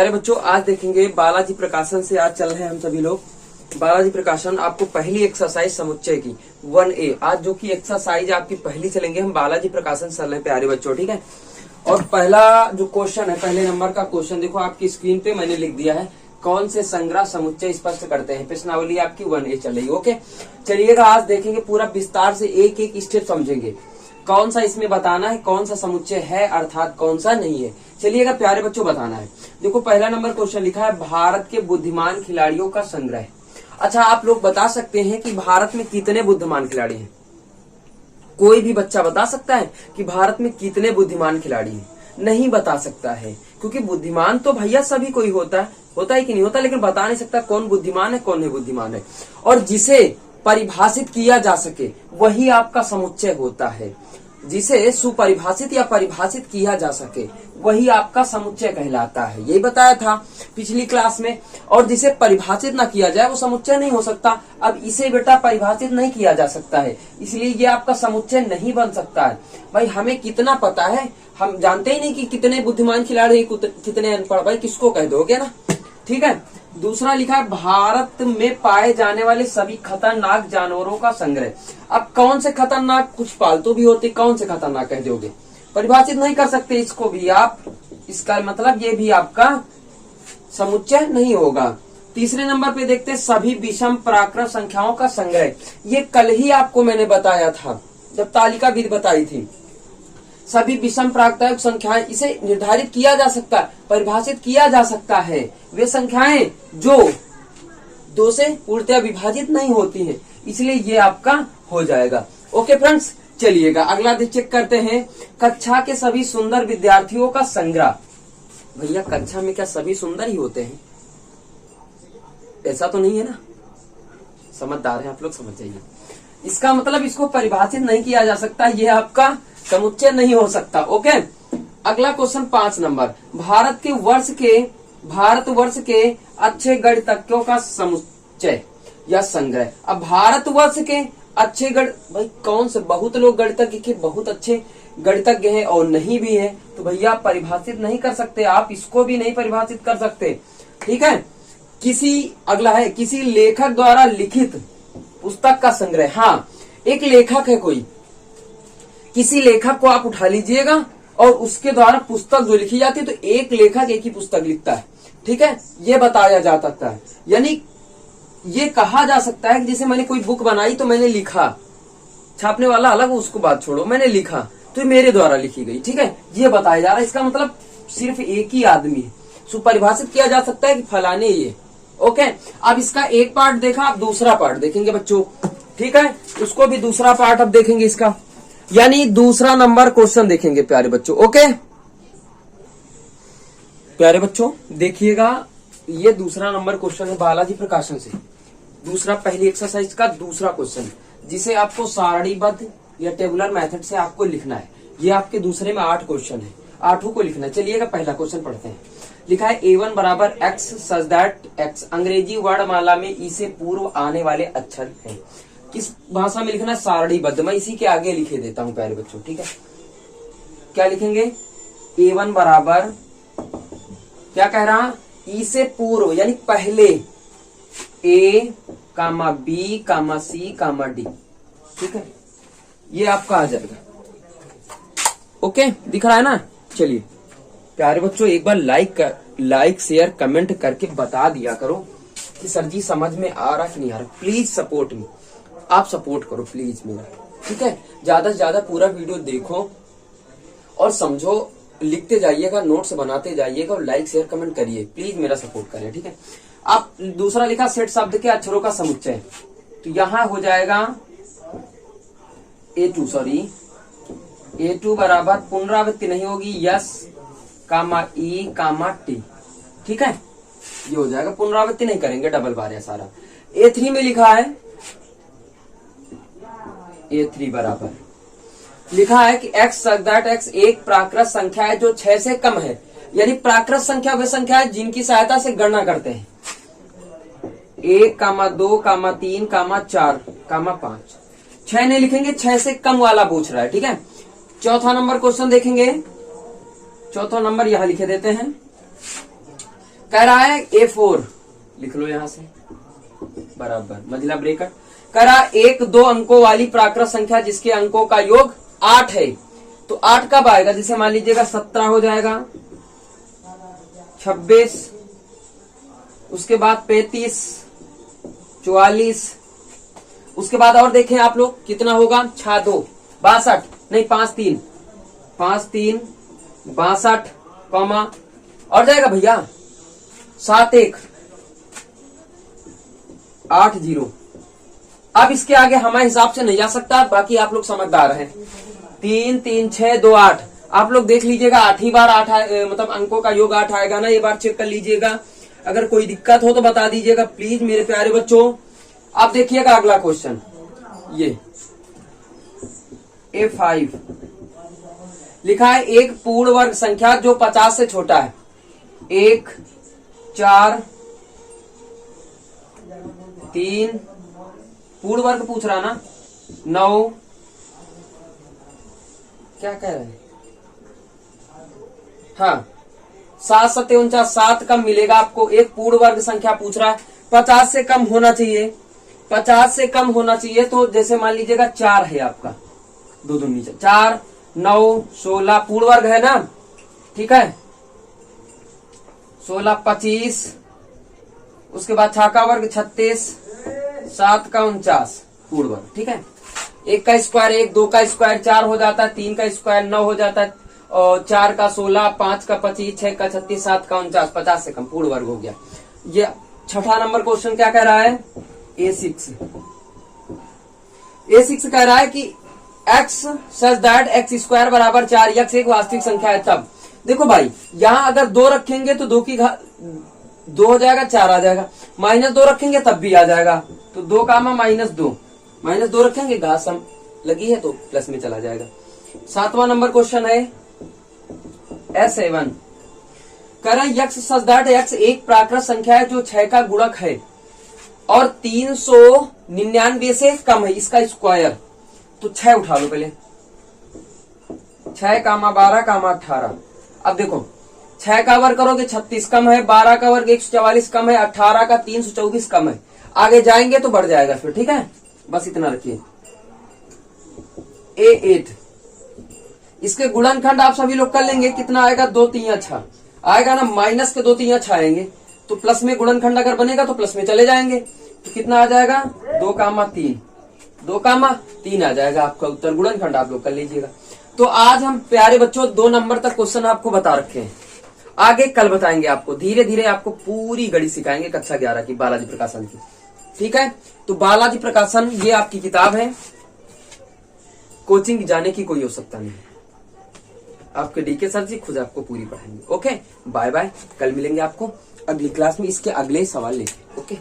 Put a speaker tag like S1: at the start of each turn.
S1: प्यारे बच्चों, आज देखेंगे बालाजी प्रकाशन से। आज चल रहे हैं हम सभी लोग बालाजी प्रकाशन। आपको पहली एक्सरसाइज समुच्चय की 1A, आज जो कि एक्सरसाइज आपकी पहली चलेंगे हम बालाजी प्रकाशन चल रहे हैं प्यारे बच्चों, ठीक है। और पहला जो क्वेश्चन है, पहले नंबर का क्वेश्चन देखो आपकी स्क्रीन पे मैंने लिख दिया है। कौन से संग्रह समुच्चय स्पष्ट करते हैं? प्रश्नावली आपकी 1A चल रही है। ओके, चलिएगा आज देखेंगे पूरा विस्तार से, एक एक स्टेप समझेंगे कौन सा इसमें बताना है, कौन सा समुच्चय है अर्थात कौन सा नहीं है। चलिएगा प्यारे बच्चों बताना है। देखो पहला नंबर क्वेश्चन लिखा है भारत के बुद्धिमान खिलाड़ियों का संग्रह। अच्छा, आप लोग बता सकते हैं कि भारत में कितने बुद्धिमान खिलाड़ी हैं? कोई भी बच्चा बता सकता है कि भारत में कितने बुद्धिमान खिलाड़ी हैं? नहीं बता सकता है, क्योंकि बुद्धिमान तो भैया सभी कोई होता है कि नहीं होता, लेकिन बता नहीं सकता कौन बुद्धिमान है कौन नहीं बुद्धिमान है। और जिसे परिभाषित किया जा सके वही आपका समुच्चय होता है। जिसे सुपरिभाषित या परिभाषित किया जा सके वही आपका समुच्चय कहलाता है। यही बताया था पिछली क्लास में। और जिसे परिभाषित ना किया जाए वो समुच्चय नहीं हो सकता। अब इसे बेटा परिभाषित नहीं किया जा सकता है, इसलिए ये आपका समुच्चय नहीं बन सकता है। भाई हमें कितना पता है, हम जानते ही नहीं कि कितने बुद्धिमान खिलाड़ी कितने अनपढ़, भाई किसको कह दोगे ना, ठीक है। दूसरा लिखा है भारत में पाए जाने वाले सभी खतरनाक जानवरों का संग्रह। अब कौन से खतरनाक, कुछ पालतू भी होते, कौन से खतरनाक कह दोगे? परिभाषित नहीं कर सकते इसको भी आप, इसका मतलब ये भी आपका समुच्चय नहीं होगा। तीसरे नंबर पे देखते हैं सभी विषम प्राकृत संख्याओं का संग्रह। ये कल ही आपको मैंने बताया था जब तालिका विधि बताई थी। सभी विषम प्राकृत संख्याएं, इसे निर्धारित किया जा सकता है, परिभाषित किया जा सकता है। वे संख्याएं जो 2 से पूर्णतः विभाजित नहीं होती हैं, इसलिए ये आपका हो जाएगा। ओके फ्रेंड्स, चलिएगा अगला चेक करते हैं। कक्षा के सभी सुंदर विद्यार्थियों का संग्रह। भैया कक्षा में क्या सभी सुंदर ही होते हैं? ऐसा तो नहीं है ना, समझदार है आप लोग, समझ जाइए। इसका मतलब इसको परिभाषित नहीं किया जा सकता, ये आपका समुच्चय नहीं हो सकता। ओके, अगला क्वेश्चन 5 नंबर। भारतवर्ष के अच्छे गणितज्ञों का समुच्चय या संग्रह। अब भारतवर्ष के अच्छे भाई कौन से, बहुत लोग गणितज्ञ के बहुत अच्छे गणितज्ञ हैं और नहीं भी है, तो भैया परिभाषित नहीं कर सकते आप, इसको भी नहीं परिभाषित कर सकते, ठीक है। अगला है किसी लेखक द्वारा लिखित पुस्तक का संग्रह। हाँ, एक लेखक है कोई, किसी लेखक को आप उठा लीजिएगा और उसके द्वारा पुस्तक जो लिखी जाती है, तो एक लेखक एक ही पुस्तक लिखता है, ठीक है, ये बताया जा सकता है। यानी ये कहा जा सकता है कि जैसे मैंने कोई बुक बनाई तो मैंने लिखा, छापने वाला अलग, उसको बात छोड़ो, मैंने लिखा तो मेरे द्वारा लिखी गई, ठीक है, ये बताया जा रहा है। इसका मतलब सिर्फ एक ही आदमी है, सुपरिभाषित किया जा सकता है कि फलाने ये। ओके, अब इसका एक पार्ट देखा, अब दूसरा पार्ट देखेंगे बच्चों, ठीक है, उसको भी दूसरा पार्ट अब देखेंगे इसका, यानी दूसरा नंबर क्वेश्चन देखेंगे प्यारे बच्चों। ओके प्यारे बच्चों देखिएगा, ये दूसरा नंबर क्वेश्चन है बालाजी प्रकाशन से, दूसरा पहली एक्सरसाइज का दूसरा क्वेश्चन, जिसे आपको सारणीबद्ध या टेबुलर मेथड से आपको लिखना है। ये आपके दूसरे में 8 क्वेश्चन है, 8 को लिखना है। चलिएगा पहला क्वेश्चन पढ़ते हैं। लिखा है A1 बराबर X सच दैट X अंग्रेजी वर्णमाला में ई से पूर्व आने वाले अक्षर है। किस भाषा में लिखना है? सारणीबद्ध। मैं इसी के आगे लिखे देता हूं प्यारे बच्चों, ठीक है। क्या लिखेंगे? A1 बराबर क्या कह रहा, ई से पूर्व यानी पहले A, B, C, D, ठीक है, ये आपका आ जाएगा। ओके, दिख रहा है ना। चलिए प्यारे बच्चों एक बार लाइक शेयर कमेंट करके बता दिया करो कि सर जी समझ में आ रहा कि नहीं आ रहा। प्लीज सपोर्ट मी, आप सपोर्ट करो प्लीज मेरा, ठीक है। ज्यादा से ज्यादा पूरा वीडियो देखो और समझो, लिखते जाइएगा, नोट्स बनाते जाइएगा और लाइक शेयर कमेंट करिए, प्लीज मेरा सपोर्ट करें, ठीक है। आप दूसरा लिखा सेट शब्द के अक्षरों का समुच्चय, तो यहां हो जाएगा A2 बराबर पुनरावृत्ति नहीं होगी, यस E, T, ठीक है, ये हो जाएगा, पुनरावृत्ति नहीं करेंगे, डबल बार है सारा। A3 में लिखा है, A3 बराबर लिखा है कि X सच दैट X एक प्राकृत संख्या है जो 6 से कम है। यानी प्राकृत संख्या वे संख्या है जिनकी सहायता से गणना करते हैं। 1, 2, 3, 4, 5, 6 नहीं लिखेंगे, 6 से कम वाला पूछ रहा है, ठीक है। चौथा नंबर क्वेश्चन देखेंगे, चौथा नंबर यहां लिखे देते हैं। कह रहा है A4 लिख लो यहां से बराबर मझला ब्रेकेट। कह रहा एक 2 अंकों वाली प्राकृत संख्या जिसके अंकों का योग 8 है, तो 8 कब आएगा? जैसे मान लीजिएगा 17 हो जाएगा, 26, उसके बाद 35, 44, उसके बाद और देखें आप लोग कितना होगा, 6 2 62 नहीं 5 3 62 कॉमा और जाएगा भैया 7 1 8 0। अब इसके आगे हमारे हिसाब से नहीं जा सकता, बाकी आप लोग समझदार हैं। 3 3 6 2 8 आप लोग देख लीजिएगा 8 ही बार 8 मतलब अंकों का योग 8 आएगा ना, ये बार चेक कर लीजिएगा। अगर कोई दिक्कत हो तो बता दीजिएगा प्लीज मेरे प्यारे बच्चों। आप देखिएगा अगला क्वेश्चन, ये A5 लिखा है एक पूर्ण वर्ग संख्या जो 50 से छोटा है, 1 4 3 पूर्ण वर्ग पूछ रहा ना, 9 क्या कह रहे हैं, हाँ 7 7 49 7 कम मिलेगा आपको। एक पूर्ण वर्ग संख्या पूछ रहा है, 50 से कम होना चाहिए, 50 से कम होना चाहिए। तो जैसे मान लीजिएगा 4 है आपका, 2 दूनी 4 9 16 पूर्ण वर्ग है ना, ठीक है। 16 25, उसके बाद 6 का वर्ग 36, 7 का 49 पूर्ण वर्ग, ठीक है। 1 का स्क्वायर 1, 2 का स्क्वायर 4 हो जाता है, 3 का स्क्वायर 9 हो जाता है, और 4 का 16, 5 का 25, 6 का 36, 7 का 49, 50 से कम पूर्ण वर्ग हो गया। ये 6ठा नंबर क्वेश्चन क्या कह रहा है, A6 कह रहा है कि x such that x square बराबर 4 x एक वास्तविक संख्या है। तब देखो भाई यहां अगर 2 रखेंगे तो 2 की 2 हो जाएगा, 4 आ जाएगा, -2 रखेंगे तब भी आ जाएगा, तो 2 कामा -2 रखेंगे, घात सम लगी है तो प्लस में चला जाएगा। 7वां नंबर क्वेश्चन है S7 कह रहा है x सच दैट x एक प्राकृत संख्या है जो 6 का गुणक है और 399 से कम है, इसका स्क्वायर। तो 6 उठा लो पहले, 6 कामा 12 कामा 18। अब देखो 6 का वर्ग करोगे 36 कम है, 12 का वर्ग 144 कम है, 18 का 324 कम है। आगे जाएंगे तो बढ़ जाएगा फिर, ठीक है। बस इतना रखिए। A8 इसके गुणनखंड आप सभी लोग कर लेंगे, कितना आएगा, 2 3 6 आएगा ना, माइनस के 2 3 6 आएंगे, तो प्लस में गुणनखंड अगर बनेगा तो प्लस में चले जाएंगे, तो कितना आ जाएगा, 2 कामा 3 आ जाएगा आपका उत्तर। गुणनखंड आप लोग कर लीजिएगा। तो आज हम प्यारे बच्चों 2 नंबर तक क्वेश्चन आपको बता रखे हैं, आगे कल बताएंगे आपको, धीरे धीरे आपको पूरी गणित सिखाएंगे कक्षा 11 की बालाजी प्रकाशन की, ठीक है। तो बालाजी प्रकाशन ये आपकी किताब है, कोचिंग जाने की कोई आवश्यकता नहीं है, आपके डीके सर जी खुद आपको पूरी पढ़ाएंगे। ओके बाय बाय, कल मिलेंगे आपको अगली क्लास में इसके अगले सवाल लेके। ओके।